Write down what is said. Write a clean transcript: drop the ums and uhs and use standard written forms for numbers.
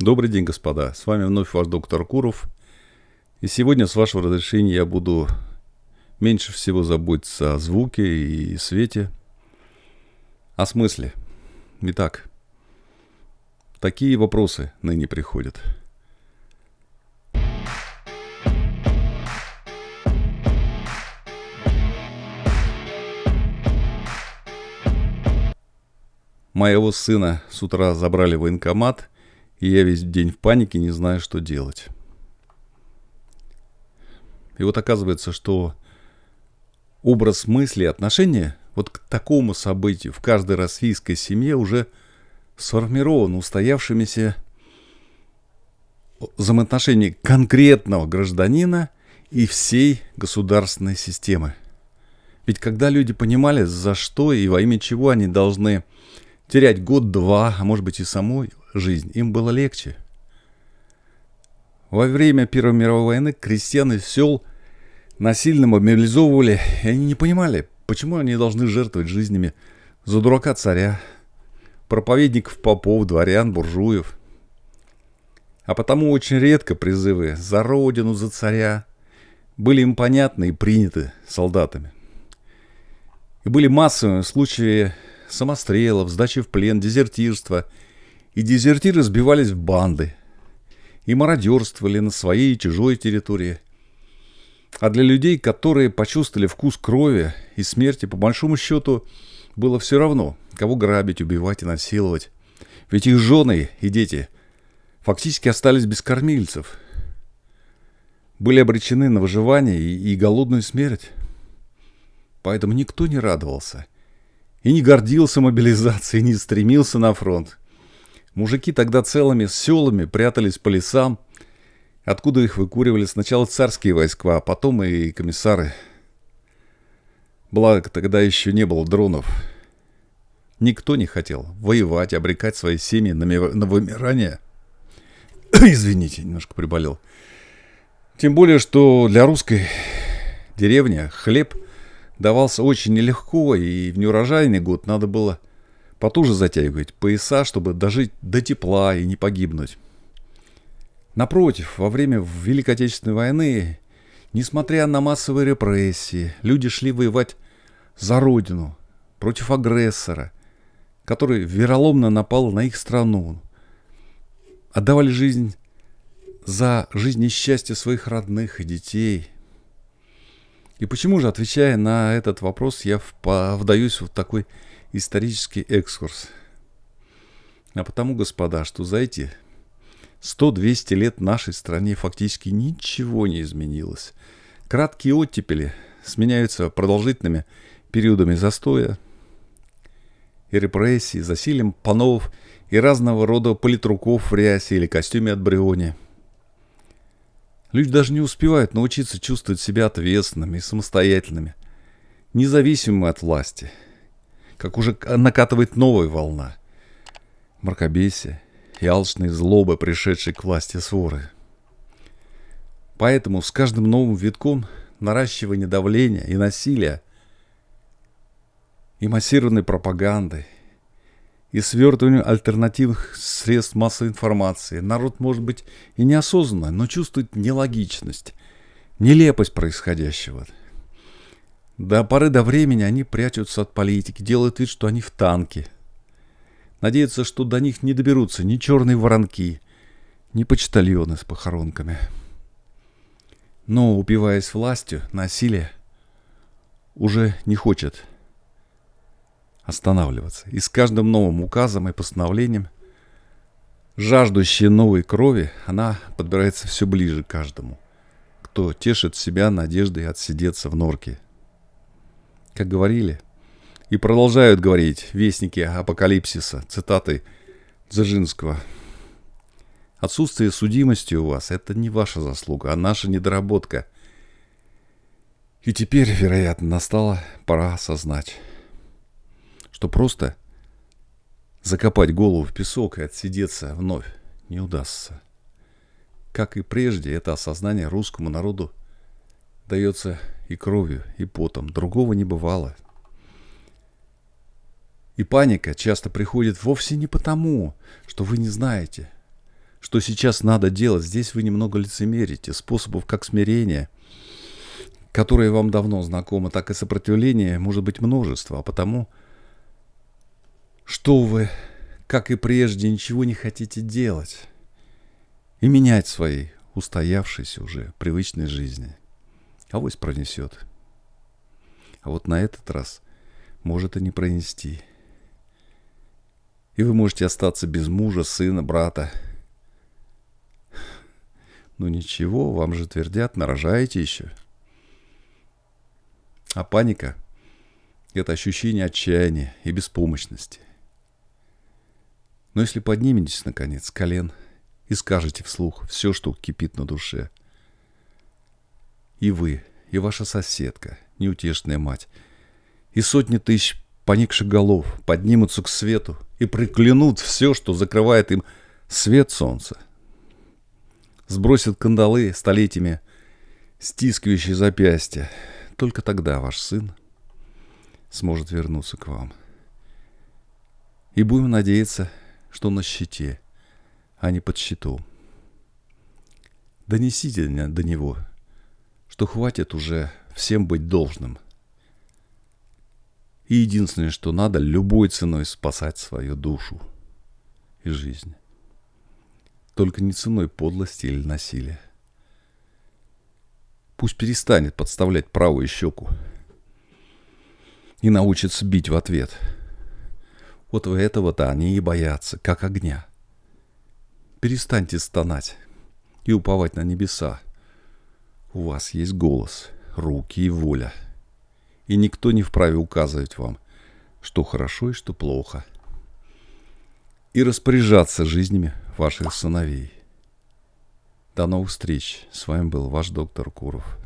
Добрый день, господа. С вами вновь ваш доктор Куров. И сегодня, с вашего разрешения, я буду меньше всего заботиться о звуке и свете, о смысле. Итак, такие вопросы ныне приходят. Моего сына с утра забрали в военкомат, и я весь день в панике, не знаю, что делать. И вот оказывается, что образ мысли и отношения вот к такому событию в каждой российской семье уже сформирован устоявшимися взаимоотношениями конкретного гражданина и всей государственной системы. Ведь когда люди понимали, за что и во имя чего они должны терять год-два, а может быть и саму жизнь, им было легче. Во время Первой мировой войны крестьян из сел насильно мобилизовывали, и они не понимали, почему они должны жертвовать жизнями за дурака царя, проповедников, попов, дворян, буржуев. А потому очень редко призывы за родину, за царя были им понятны и приняты солдатами. И были массовые случаи самострелов, сдачи в плен, дезертирства. И дезертиры сбивались в банды и мародерствовали на своей и чужой территории. А для людей, которые почувствовали вкус крови и смерти, по большому счету, было все равно, кого грабить, убивать и насиловать. Ведь их жены и дети фактически остались без кормильцев. Были обречены на выживание и голодную смерть. Поэтому никто не радовался и не гордился мобилизацией, и не стремился на фронт. Мужики тогда целыми селами прятались по лесам, откуда их выкуривали сначала царские войска, а потом и комиссары. Благо, тогда еще не было дронов. Никто не хотел воевать, обрекать свои семьи на вымирание. Извините, немножко приболел. Тем более, что для русской деревни хлеб давался очень нелегко, и в неурожайный год надо было потуже затягивать пояса, чтобы дожить до тепла и не погибнуть. Напротив, во время Великой Отечественной войны, несмотря на массовые репрессии, люди шли воевать за родину, против агрессора, который вероломно напал на их страну. Отдавали жизнь за жизнь и счастье своих родных и детей. И почему же, отвечая на этот вопрос, я вдаюсь в такой исторический экскурс? А потому, господа, что за эти 100-200 лет в нашей стране фактически ничего не изменилось. Краткие оттепели сменяются продолжительными периодами застоя и репрессий, засилием панов и разного рода политруков в рясе или костюме от Бриони. Люди даже не успевают научиться чувствовать себя ответственными и самостоятельными, независимыми от власти, как уже накатывает новая волна мракобесия и алчной злобы, пришедшей к власти своры. Поэтому с каждым новым витком наращивания давления и насилия, и массированной пропаганды, и свертыванию альтернативных средств массовой информации народ, может быть, и неосознанно, но чувствует нелогичность, нелепость происходящего. До поры до времени они прячутся от политики, делают вид, что они в танке. Надеются, что до них не доберутся ни черные воронки, ни почтальоны с похоронками. Но, упиваясь властью, насилие уже не хочет останавливаться. И с каждым новым указом и постановлением, жаждущая новой крови, она подбирается все ближе к каждому, кто тешит себя надеждой отсидеться в норке. Как говорили и продолжают говорить вестники апокалипсиса, цитаты Дзержинского: «Отсутствие судимости у вас – это не ваша заслуга, а наша недоработка». И теперь, вероятно, настала пора осознать, что просто закопать голову в песок и отсидеться вновь не удастся. Как и прежде, это осознание русскому народу дается и кровью, и потом. Другого не бывало. И паника часто приходит вовсе не потому, что вы не знаете, что сейчас надо делать, здесь вы немного лицемерите. Способов как смирения, которые вам давно знакомы, так и сопротивления может быть множество. А потому, что вы, как и прежде, ничего не хотите делать и менять своей устоявшейся уже привычной жизни. Авось пронесет. А вот на этот раз может и не пронести. И вы можете остаться без мужа, сына, брата. Ну ничего, вам же твердят, нарожаете еще. А паника – это ощущение отчаяния и беспомощности. Но если подниметесь, наконец, с колен и скажете вслух все, что кипит на душе, и вы, и ваша соседка, неутешная мать, и сотни тысяч поникших голов поднимутся к свету и проклянут все, что закрывает им свет солнца, сбросят кандалы столетиями стискивающие запястья, только тогда ваш сын сможет вернуться к вам. И будем надеяться, что на щите, а не под щитом. Донесите до него, что хватит уже всем быть должным. И единственное, что надо, любой ценой спасать свою душу и жизнь. Только не ценой подлости или насилия. Пусть перестанет подставлять правую щеку и научится бить в ответ. Вот вы этого-то они и боятся, как огня. Перестаньте стонать и уповать на небеса. У вас есть голос, руки и воля. И никто не вправе указывать вам, что хорошо и что плохо. И распоряжаться жизнями ваших сыновей. До новых встреч. С вами был ваш доктор Куров.